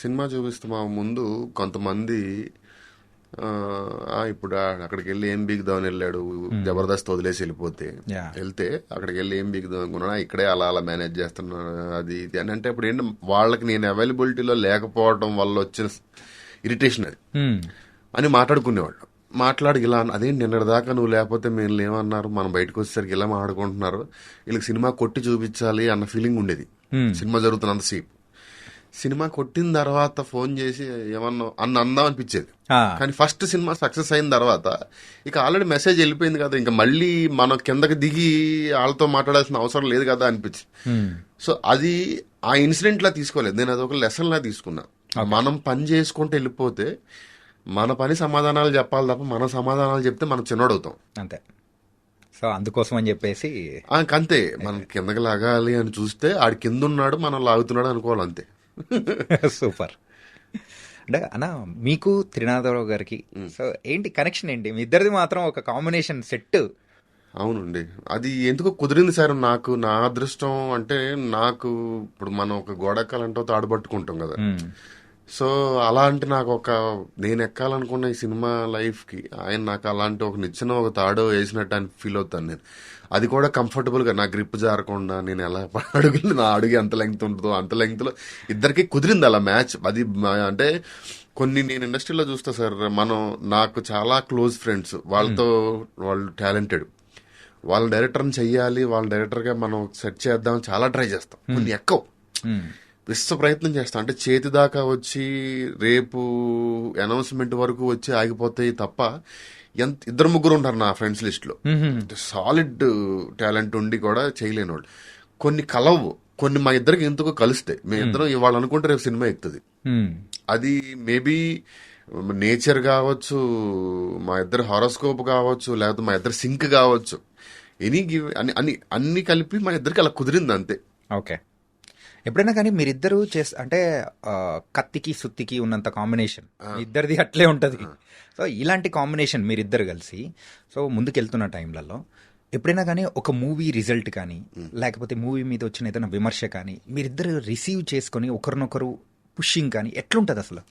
Cinema చూపిస్తున్నా ముందు కొంతమంది ఇప్పుడు అక్కడికి వెళ్ళి ఏం బీగుదామని వెళ్ళాడు, జబర్దస్త్ వదిలేసి వెళ్ళిపోతే యా వెళ్తే అక్కడికి వెళ్ళి ఏం బీగుదాం అనుకున్నా, ఇక్కడే అలా అలా మేనేజ్ చేస్తున్నాను అది ఇది అని. అంటే ఇప్పుడు ఏంటి, వాళ్ళకి నేను అవైలబిలిటీలో లేకపోవడం వల్ల వచ్చిన ఇరిటేషన్ అది అని మాట్లాడుకునేవాళ్ళు. మాట్లాడి ఇలా అదేంటి నిన్నటిదాకా నువ్వు లేకపోతే మేము ఏమన్నారు, మనం బయటకు వచ్చేసరికి ఇలా మాట్లాడుకుంటున్నారు, వీళ్ళకి సినిమా కొట్టి చూపించాలి అన్న ఫీలింగ్ ఉండేది. సినిమా జరుగుతున్నంతసేపు సినిమా కొట్టిన తర్వాత ఫోన్ చేసి ఏమన్నా అందాం అనిపించేది. కానీ ఫస్ట్ సినిమా సక్సెస్ అయిన తర్వాత ఇక ఆల్రెడీ మెసేజ్ వెళ్ళిపోయింది కదా, ఇంకా మళ్ళీ మనం కిందకి దిగి వాళ్ళతో మాట్లాడాల్సిన అవసరం లేదు కదా అనిపించింది. సో అది ఆ ఇన్సిడెంట్ లా తీసుకోలేదు నేను, అది ఒక లెసన్ లా తీసుకున్నా. మనం పని చేసుకుంటూ వెళ్ళిపోతే మన పని సమాధానాలు చెప్పాలి తప్ప మన సమాధానాలు చెప్తే మనం చిన్నోడవుతాం అంతే. సో అందుకోసం అని చెప్పేసి అంతే, మనం కిందకి లాగాలి అని చూస్తే ఆడి కింద ఉన్నాడు మనం లాగుతున్నాడు అనుకోవాలి అంతే. సూపర్. అంటే అన్న మీకు త్రినాథరావు గారికి సో ఏంటి కనెక్షన్ ఏంటి మీ ఇద్దరిది? మాత్రం ఒక కాంబినేషన్ సెట్. అవునండి, అది ఎందుకో కుదిరింది సార్. నాకు నా అదృష్టం అంటే, నాకు ఇప్పుడు మనం ఒక గోడెక్కాలంటే తాడుపట్టుకుంటాం కదా, సో అలాంటి నాకు ఒక నేను ఎక్కాలనుకున్న ఈ సినిమా లైఫ్ కి ఆయన నాకు అలాంటి ఒక నిచ్చెన ఒక తాడో వేసినట్టు అని ఫీల్ అవుతాను నేను. అది కూడా కంఫర్టబుల్ గా నా గ్రిప్ జారకుండా నేను ఎలా అడుగులు నా అడుగు ఎంత లెంగ్త్ ఉంటుందో అంత లెంగ్త్ లో ఇద్దరికి కుదిరింది అలా మ్యాచ్. అది అంటే కొన్ని నేను ఇండస్ట్రీలో చూస్తా సార్, మనం నాకు చాలా క్లోజ్ ఫ్రెండ్స్, వాళ్ళతో వాళ్ళు టాలెంటెడ్, వాళ్ళ డైరెక్టర్ని చెయ్యాలి, వాళ్ళ డైరెక్టర్గా మనం సెట్ చేద్దాం చాలా ట్రై చేస్తాం, కొన్ని ఎక్కవు విశ్వ ప్రయత్నం చేస్తాం. అంటే చేతి దాకా వచ్చి రేపు అనౌన్స్మెంట్ వరకు వచ్చి ఆగిపోతాయి తప్ప ఇద్దరు ముగ్గురు ఉంటారు నా ఫ్రెండ్స్ లిస్ట్ లో సాలిడ్ టాలెంట్ ఉండి కూడా చేయలేని వాళ్ళు. కొన్ని కలవు, కొన్ని మా ఇద్దరికి ఎందుకు కలుస్తాయి, మేము ఇద్దరం ఇవాళ అనుకుంటే రేపు సినిమా ఎక్కుతుంది. అది మేబీ నేచర్ కావచ్చు, మా ఇద్దరు హారోస్కోప్ కావచ్చు, లేకపోతే మా ఇద్దరు సింక్ కావచ్చు, ఎనీ గివ్ అన్ని కలిపి మా ఇద్దరికి అలా కుదిరింది అంతే. ఓకే. ఎప్పుడైనా కానీ మీరిద్దరు అంటే కత్తికి సుత్తికి ఉన్నంత కాంబినేషన్ ఇద్దరిది అట్లే ఉంటుంది. సో ఇలాంటి కాంబినేషన్ మీరిద్దరు కలిసి సో ముందుకెళ్తున్న టైంలలో ఎప్పుడైనా కానీ ఒక మూవీ రిజల్ట్ కానీ లేకపోతే మూవీ మీద వచ్చిన ఏదైనా విమర్శ కానీ మీరిద్దరు రిసీవ్ చేసుకుని ఒకరినొకరు పుషింగ్ కానీ ఎట్లుంటది అసలు?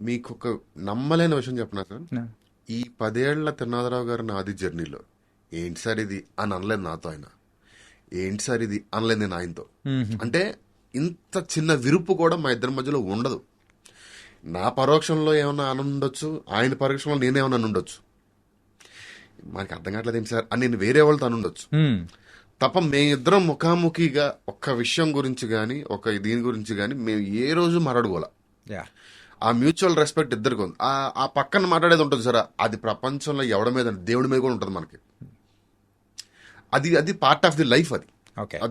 మీకు ఒక నమ్మలేని విషయం చెప్పనా సార్, ఈ 10 ఏళ్ల త్రినాథరావు గారు నాది జర్నీలో ఏంటి సార్ ఇది అని అనలేదు నాతో ఆయన, ఏంటి సార్ ఇది అనలేదు నేను ఆయనతో. అంటే ఇంత చిన్న విరుపు కూడా మా ఇద్దరి మధ్యలో ఉండదు. నా పరోక్షంలో ఏమన్నా అనుండొచ్చు, ఆయన పరోక్షంలో నేనేమన్నా ఉండొచ్చు, మనకి అర్థం కావట్లేదు ఏంటి సార్ అని నేను వేరే వాళ్ళతో అనుండొచ్చు తప్ప మేమిద్దరం ముఖాముఖిగా ఒక్క విషయం గురించి కానీ ఒక దీని గురించి కానీ మేము ఏ రోజు మాట్లాడుకోలే. ఆ మ్యూచువల్ రెస్పెక్ట్ ఇద్దరికి ఉంది. ఆ పక్కన మాట్లాడేది ఉంటుంది సార్, అది ప్రపంచంలో ఎవడి మీద దేవుడి మీద కూడా ఉంటుంది మనకి. అది పార్ట్ ఆఫ్ ది లైఫ్. అది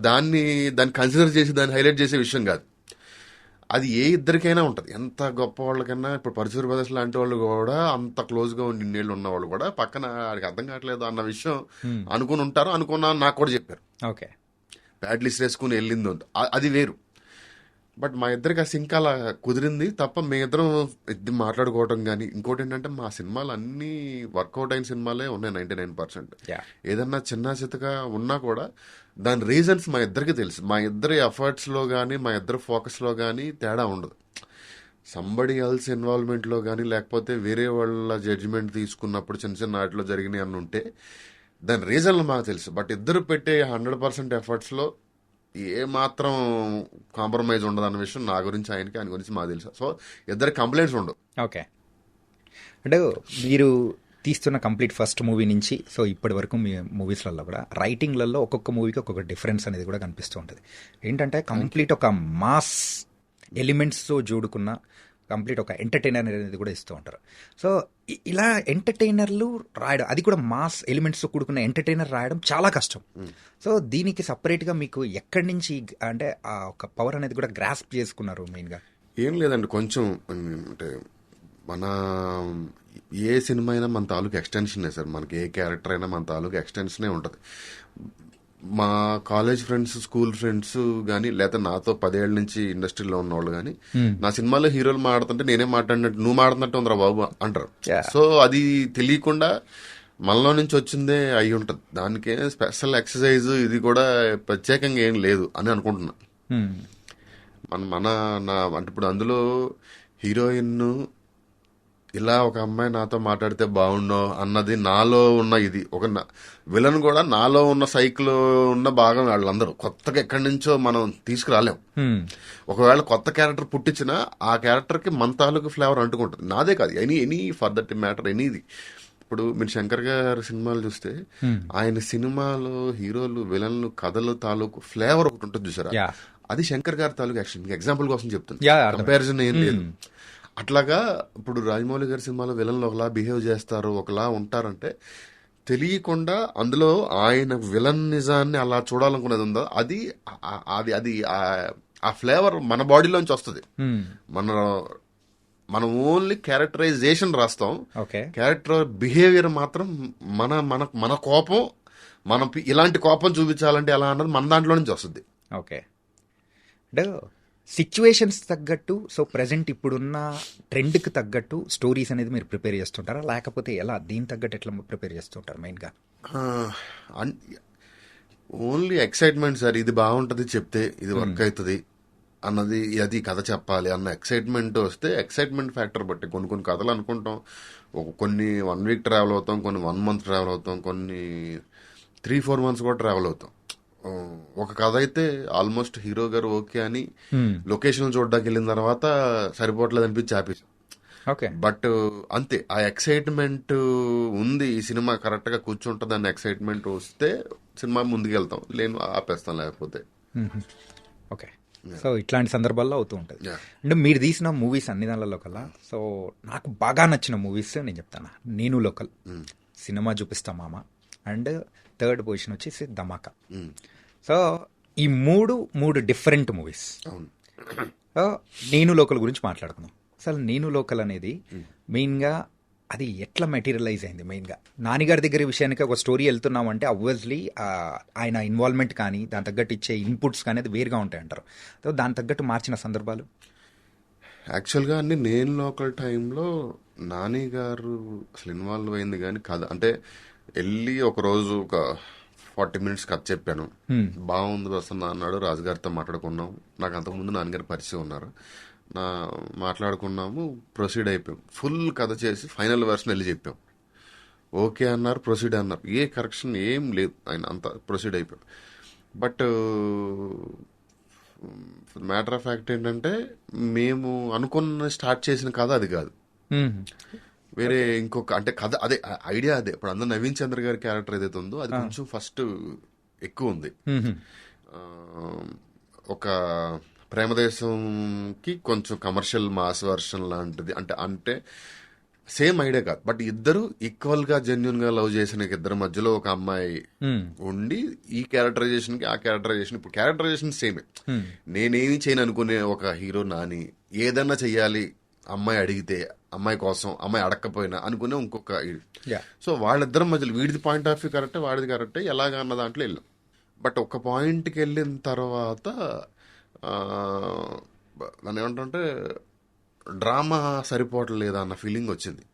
దాన్ని కన్సిడర్ చేసి దాన్ని హైలైట్ చేసే విషయం కాదు. అది ఏ ఇద్దరికైనా ఉంటుంది, ఎంత గొప్ప వాళ్ళకైనా. ఇప్పుడు పరశుర బ్రదర్స్ లాంటి వాళ్ళు కూడా అంత క్లోజ్ గా ఉండి ఇన్నేళ్ళు ఉన్న వాళ్ళు కూడా పక్కన వాడికి అర్థం కావట్లేదు అన్న విషయం అనుకుని ఉంటారు. అనుకున్నా నాకు కూడా చెప్పారు, ప్యాడ్ లిస్ట్ వేసుకుని వెళ్ళింది అది వేరు. బట్ మా ఇద్దరికి ఆ సింక్ అలా కుదిరింది తప్ప మేమిద్దరం మాట్లాడుకోవటం కానీ. ఇంకోటి ఏంటంటే మా సినిమాలు అన్ని వర్కౌట్ అయిన సినిమాలే ఉన్నాయి 99%. ఏదన్నా చిన్న చితగా ఉన్నా కూడా దాని రీజన్స్ మా ఇద్దరికి తెలుసు. మా ఇద్దరి ఎఫర్ట్స్ లో కానీ మా ఇద్దరు ఫోకస్ లో కానీ తేడా ఉండదు. సంబడి ఎల్స్ ఇన్వాల్వ్మెంట్ లో కానీ లేకపోతే వేరే వాళ్ళ జడ్జిమెంట్ తీసుకున్నప్పుడు చిన్న చిన్న వాటిలో జరిగినాయి అని ఉంటే దాని రీజన్లు మాకు తెలుసు. బట్ ఇద్దరు పెట్టే 100% ఎఫర్ట్స్ లో ఏ మాత్రం కాంప్రమైజ్ ఉండదు అన్న విషయం నా గురించి ఆయనకి, ఆయన గురించి మాకు తెలుసు. సో ఇద్దరు కంప్లైంట్స్ ఉండవు. ఓకే. అంటే మీరు తీస్తున్న కంప్లీట్ ఫస్ట్ మూవీ నుంచి సో ఇప్పటి వరకు మీ మూవీస్లలో కూడా రైటింగ్లలో ఒక్కొక్క మూవీకి ఒక్కొక్క డిఫరెన్స్ అనేది కూడా కనిపిస్తూ ఉంటుంది. ఏంటంటే కంప్లీట్ ఒక మాస్ ఎలిమెంట్స్తో చూడుకున్న కంప్లీట్ ఒక ఎంటర్టైనర్ అనేది కూడా ఇస్తూ ఉంటారు. సో ఇలా ఎంటర్టైనర్లు రాయడం, అది కూడా మాస్ ఎలిమెంట్స్తో కూడుకున్న ఎంటర్టైనర్ రాయడం చాలా కష్టం. సో దీనికి సపరేట్గా మీకు ఎక్కడి నుంచి అంటే ఆ ఒక పవర్ అనేది కూడా గ్రాస్ప్ చేసుకున్నారు? మెయిన్గా ఏం లేదండి, కొంచెం అంటే మన ఏ సినిమా అయినా మన తాలూకు ఎక్స్టెన్షనే సార్. మనకి ఏ క్యారెక్టర్ అయినా మన తాలూకు ఎక్స్టెన్షనే ఉంటుంది. మా కాలేజ్ ఫ్రెండ్స్, స్కూల్ ఫ్రెండ్స్ కానీ లేకపోతే నాతో 10 ఏళ్ల నుంచి ఇండస్ట్రీలో ఉన్నవాళ్ళు కానీ నా సినిమాలో హీరోలు మాడుతుంటే నేనే మాట్లాడినట్టు నువ్వు మాడుతున్నట్టు ఉందిరా బాబు అంటారు. సో అది తెలియకుండా మనలో నుంచి వచ్చిందే అయి ఉంటుంది. దానికే స్పెషల్ ఎక్సర్సైజ్ ఇది కూడా ప్రత్యేకంగా ఏం లేదు అని అనుకుంటున్నా. మన మన నా అంటే ఇప్పుడు అందులో హీరోయిన్ ఇలా ఒక అమ్మాయి నాతో మాట్లాడితే బాగుండో అన్నది నాలో ఉన్న ఇది ఒక విలన్ కూడా నాలో ఉన్న సైకిల్ ఉన్న భాగం వాళ్ళందరూ కొత్తగా ఎక్కడి నుంచో మనం తీసుకురాలేం. ఒకవేళ కొత్త క్యారెక్టర్ పుట్టించినా ఆ క్యారెక్టర్ కి మన తాలూకు ఫ్లేవర్ అంటుకుంటుంది. నాదే కాదు, ఎనీ ఫర్ దట్ మ్యాటర్ ఎనీది. ఇప్పుడు మీరు శంకర్ గారి సినిమాలు చూస్తే ఆయన సినిమాలో హీరోలు విలన్లు కథలు తాలూకు ఫ్లేవర్ ఒకటి ఉంటుంది చూసారా, అది శంకర్ గారి తాలూకు యాక్షన్. మీకు ఎగ్జాంపుల్ కోసం చెప్తుంది, కంపారిజన్ ఏం లేదు. అట్లాగా ఇప్పుడు రాజమౌళి గారి సినిమాలో విలన్లు ఒకలా బిహేవ్ చేస్తారు, ఒకలా ఉంటారంటే తెలియకుండా అందులో ఆయన విలన్ నిజాన్ని అలా చూడాలనుకునేది ఉందో అది అది అది ఆ ఫ్లేవర్ మన బాడీలోంచి వస్తుంది. మనం ఓన్లీ క్యారెక్టరైజేషన్ రాస్తాం, క్యారెక్టర్ బిహేవియర్ మాత్రం మన మన మన కోపం, మనం ఇలాంటి కోపం చూపించాలంటే ఎలా అన్నది మన దాంట్లో నుంచి వస్తుంది. ఓకే, అంటే సిచ్యువేషన్స్ తగ్గట్టు, సో ప్రజెంట్ ఇప్పుడున్న ట్రెండ్కి తగ్గట్టు స్టోరీస్ అనేది మీరు ప్రిపేర్ చేస్తుంటారా, లేకపోతే ఎలా దీని తగ్గట్టు ఎట్లా ప్రిపేర్ చేస్తుంటారు మెయిన్గా? ఓన్లీ ఎక్సైట్మెంట్ సార్, ఇది బాగుంటుంది చెప్తే ఇది వర్క్ అవుతుంది అన్నది, అది కథ చెప్పాలి అన్న ఎక్సైట్మెంట్ వస్తే ఎక్సైట్మెంట్ ఫ్యాక్టర్ బట్టి కొన్ని కథలు అనుకుంటాం, కొన్ని 1 వీక్ ట్రావెల్ అవుతాం, కొన్ని 1 మంత్ ట్రావెల్ అవుతాం, కొన్ని 3-4 మంత్స్ కూడా ట్రావెల్ అవుతాం. ఒక కథ అయితే ఆల్మోస్ట్ హీరో గారు ఓకే అని లొకేషన్ చూడడానికి వెళ్ళిన తర్వాత సరిపోవట్లేదు అనిపించి ఆపేసాం. బట్ అంతే, ఆ ఎక్సైట్మెంట్ ఉంది, ఈ సినిమా కరెక్ట్ గా కూర్చుంటుంది అన్న ఎక్సైట్మెంట్ వస్తే సినిమా ముందుకెళ్తాం, లేని ఆపేస్తాం లేకపోతే. ఓకే, సో ఇట్లాంటి సందర్భాల్లో అవుతూ ఉంటుంది. అంటే మీరు తీసిన మూవీస్ అన్ని దానిలో కల్లా, సో నాకు బాగా నచ్చిన మూవీస్ నేను చెప్తాను. నేను లోకల్, సినిమా చూపిస్తా మామ, అండ్ థర్డ్ పొజిషన్ వచ్చేసి ధమాకా. సో ఈ మూడు డిఫరెంట్ మూవీస్. నేను లోకల్ గురించి మాట్లాడుకుందాం. అసలు నేను లోకల్ అనేది మెయిన్గా అది ఎట్లా మెటీరియలైజ్ అయింది? మెయిన్గా నానిగారి దగ్గర విషయానికి ఒక స్టోరీ వెళ్తున్నామంటే అబ్వియస్లీ ఆయన ఇన్వాల్వ్మెంట్ కానీ దాని తగ్గట్టు ఇచ్చే ఇన్పుట్స్ కానీ అది వేరుగా ఉంటాయి అంటారు. సో దాని తగ్గట్టు మార్చిన సందర్భాలు యాక్చువల్గా అన్ని నేను లోకల్ టైంలో నాని గారు అసలు ఇన్వాల్వ్ అయింది కానీ కథ అంటే వెళ్ళి ఒకరోజు ఒక 40 minutes కథ చెప్పాను, బాగుంది వస్తున్నా అన్నాడు. రాజుగారితో మాట్లాడుకున్నాం, నాకు అంతకుముందు నాన్నగారు పరిచయం ఉన్నారు, మాట్లాడుకున్నాము, ప్రొసీడ్ అయిపోయాం. ఫుల్ కథ చేసి ఫైనల్ వెర్షన్ వెళ్ళి చెప్పాం. ఓకే అన్నారు, ప్రొసీడ్ అన్నారు, ఏ కరెక్షన్ ఏం లేదు, ఆయన అంతా ప్రొసీడ్ అయిపోయాం. బట్ మ్యాటర్ ఆఫ్ ఫ్యాక్ట్ ఏంటంటే మేము అనుకున్న స్టార్ట్ చేసిన కథ అది కాదు, వేరే ఇంకొక అంటే కథ అదే ఐడియా అదే. ఇప్పుడు అందరూ నవీన్ చంద్ర గారి క్యారెక్టర్ ఏదైతే ఉందో అది కొంచెం ఫస్ట్ ఎక్కువ ఉంది. ఒక ప్రేమదేశంకి కొంచెం కమర్షియల్ మాస్ వర్షన్ లాంటిది, అంటే సేమ్ ఐడియా కాదు, బట్ ఇద్దరు ఈక్వల్ గా జెన్యున్ గా లవ్ చేసిన ఇద్దరు మధ్యలో ఒక అమ్మాయి ఉండి ఈ క్యారెక్టరైజేషన్ కి ఆ క్యారెక్టరైజేషన్, ఇప్పుడు క్యారెక్టరైజేషన్ సేమే. నేనేమి చేయను అనుకునే ఒక హీరో నాని ఏదన్నా చెయ్యాలి, అమ్మాయి అడిగితే, అమ్మాయి కోసం, అమ్మాయి అడగకపోయినా అనుకునే ఇంకొక. సో వాళ్ళిద్దరం మధ్యలో వీడిది పాయింట్ ఆఫ్ వ్యూ కరెక్టే, వాడిది కరెక్టే, ఎలాగా అన్న దాంట్లో వెళ్ళాం. బట్ ఒక పాయింట్కి వెళ్ళిన తర్వాత నన్ను ఏమంటే డ్రామా సరిపోవట్లేదు అన్న ఫీలింగ్ వచ్చింది.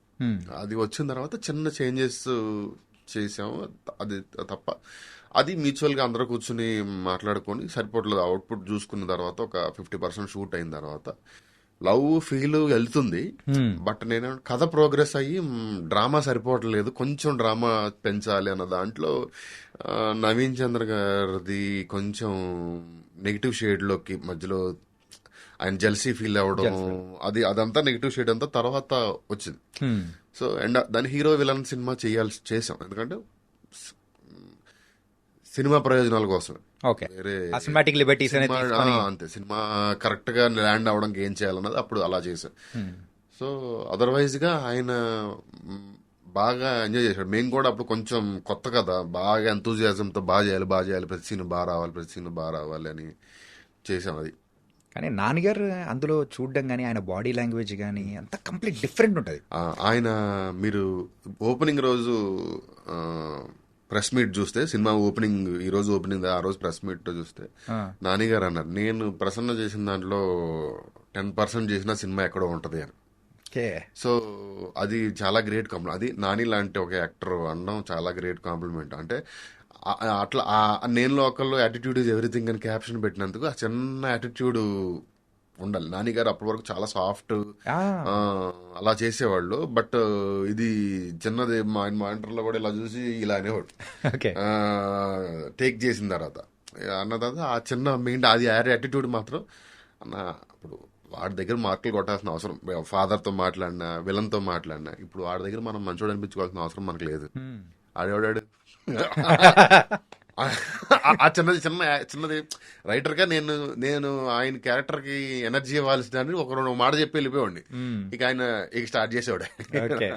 అది వచ్చిన తర్వాత చిన్న చేంజెస్ చేసాము, అది తప్ప అది మ్యూచువల్గా అందరూ కూర్చుని మాట్లాడుకొని సరిపోవట్లేదు, అవుట్పుట్ చూసుకున్న తర్వాత ఒక 50% షూట్ అయిన తర్వాత లవ్ ఫీల్ వెళ్తుంది. బట్ నేను కథ ప్రోగ్రెస్ అయ్యి డ్రామా సరిపోవట్లేదు, కొంచెం డ్రామా పెంచాలి అన్న దాంట్లో నవీన్ చంద్ర గారిది కొంచెం నెగిటివ్ షేడ్ లోకి మధ్యలో ఆయన జెల్సీ ఫీల్ అవ్వడం, అదంతా నెగిటివ్ షేడ్ అంతా తర్వాత వచ్చింది. సో అండ్ దాని హీరో విలన్ సినిమా చేసాం, ఎందుకంటే సినిమా ప్రయోజనాల కోసం. అంతే, సినిమా కరెక్ట్ గా ల్యాండ్ అవడానికి ఏం చేయాలన్నది అప్పుడు అలా చేశాం. సో అదర్వైజ్ గా ఆయన బాగా ఎంజాయ్ చేశాడు. మేము కూడా అప్పుడు కొంచెం కొత్త కదా, బాగా ఎంతూజియాజంతో బాగా చేయాలి, ప్రతి సీన్ బాగా రావాలి అని చేసాం. అది కానీ నాన్నగారు అందులో చూడడం కానీ ఆయన బాడీ లాంగ్వేజ్ కానీ అంత కంప్లీట్ డిఫరెంట్ ఉంటుంది. ఆయన మీరు ఓపెనింగ్ రోజు ప్రెస్ మీట్ చూస్తే, సినిమా ఓపెనింగ్ ఈ రోజు ఓపెనింగ్, ఆ రోజు ప్రెస్ మీట్ చూస్తే నాని గారు అన్నారు, నేను ప్రసన్న చేసిన దాంట్లో 10% చేసిన సినిమా ఎక్కడో ఉంటది అని. సో అది చాలా గ్రేట్ కాంప్లిమెంట్. అది నాని లాంటి ఒక యాక్టర్ అనడం చాలా గ్రేట్ కాంప్లిమెంట్. అంటే అట్లా నేను లోకల్లో యాటిట్యూడ్ ఈజ్ ఎవ్రీథింగ్ అని క్యాప్షన్ పెట్టినందుకు ఆ చిన్న యాటిట్యూడ్ ఉండాలి. నాని గారు అప్పటి వరకు చాలా సాఫ్ట్ ఆ, అలా చేసేవాళ్ళు. బట్ ఇది చిన్నది మా ఇంటర్లో కూడా ఇలా చూసి ఇలా అనేవాడు ఓకే. టేక్ చేసిన తర్వాత అన్న తర్వాత ఆ చిన్న మెయిన్ అది యాటిట్యూడ్ మాత్రం అన్న ఇప్పుడు వాడి దగ్గర మార్కులు కొట్టాల్సిన అవసరం, ఫాదర్తో మాట్లాడినా విలన్తో మాట్లాడినా ఇప్పుడు వాడి దగ్గర మనం మంచోడు అనిపించుకోవాల్సిన అవసరం మనకు లేదు. ఆడేవాడాడు ఆ చిన్నది రైటర్గా నేను ఆయన క్యారెక్టర్కి ఎనర్జీ ఇవ్వాల్సిన ఒక రెండు మాట చెప్పి వెళ్ళిపోయాడిని. ఇక ఆయన ఇక స్టార్ట్ చేసేవాడు. ఓకే.